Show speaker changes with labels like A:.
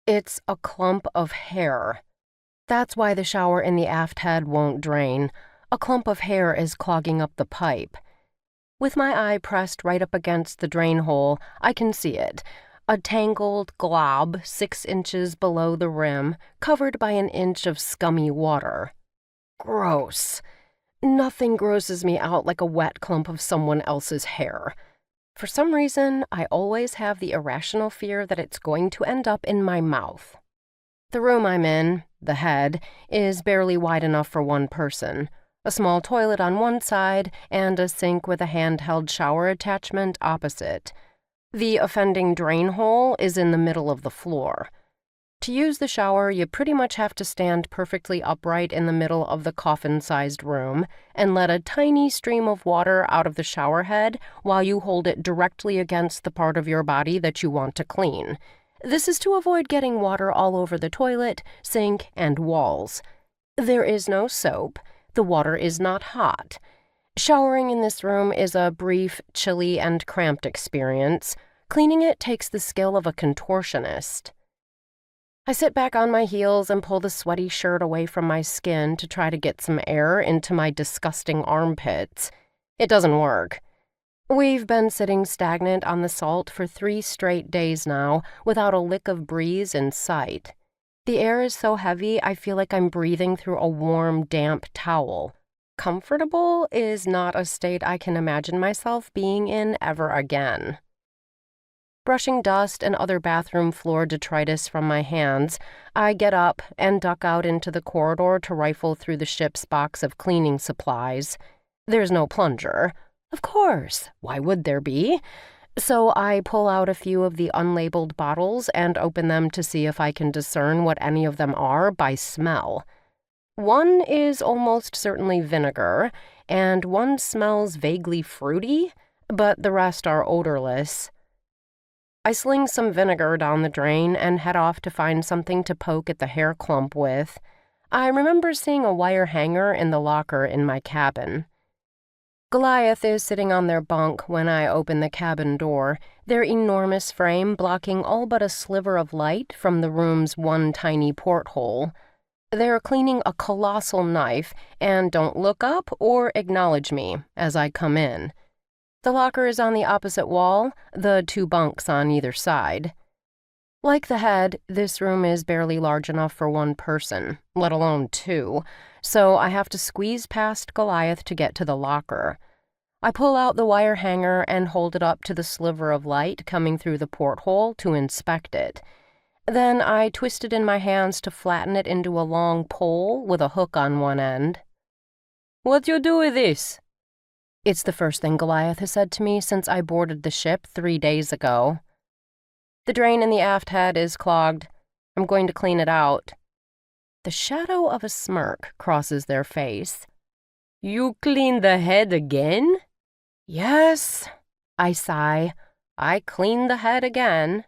A: It's a clump of hair. That's why the shower in the aft head won't drain. A clump of hair is clogging up the pipe. With my eye pressed right up against the drain hole, I can see it. A tangled glob 6 inches below the rim, covered by an inch of scummy water. Gross. Nothing grosses me out like a wet clump of someone else's hair. For some reason, I always have the irrational fear that it's going to end up in my mouth. The room I'm in, the head, is barely wide enough for one person. A small toilet on one side and a sink with a handheld shower attachment opposite. The offending drain hole is in the middle of the floor. To use the shower, you pretty much have to stand perfectly upright in the middle of the coffin-sized room and let a tiny stream of water out of the shower head while you hold it directly against the part of your body that you want to clean. This is to avoid getting water all over the toilet, sink, and walls. There is no soap. The water is not hot. Showering in this room is a brief, chilly, and cramped experience. Cleaning it takes the skill of a contortionist. I sit back on my heels and pull the sweaty shirt away from my skin to try to get some air into my disgusting armpits. It doesn't work. We've been sitting stagnant on the salt for 3 straight days now, without a lick of breeze in sight. The air is so heavy, I feel like I'm breathing through a warm, damp towel. Comfortable is not a state I can imagine myself being in ever again. Brushing dust and other bathroom floor detritus from my hands, I get up and duck out into the corridor to rifle through the ship's box of cleaning supplies. There's no plunger. Of course, why would there be? So I pull out a few of the unlabeled bottles and open them to see if I can discern what any of them are by smell. One is almost certainly vinegar, and one smells vaguely fruity, but the rest are odorless. I sling some vinegar down the drain and head off to find something to poke at the hair clump with. I remember seeing a wire hanger in the locker in my cabin. Goliath is sitting on their bunk when I open the cabin door, their enormous frame blocking all but a sliver of light from the room's one tiny porthole. They're cleaning a colossal knife and don't look up or acknowledge me as I come in. The locker is on the opposite wall, the 2 bunks on either side. Like the head, this room is barely large enough for one person, let alone 2, so I have to squeeze past Goliath to get to the locker. I pull out the wire hanger and hold it up to the sliver of light coming through the porthole to inspect it. Then I twist it in my hands to flatten it into a long pole with a hook on one end. "What you do with this?" It's the first thing Goliath has said to me since I boarded the ship 3 days ago. "The drain in the aft head is clogged. I'm going to clean it out." The shadow of a smirk crosses their face. "You clean the head again?" "Yes," I sigh. "I clean the head again."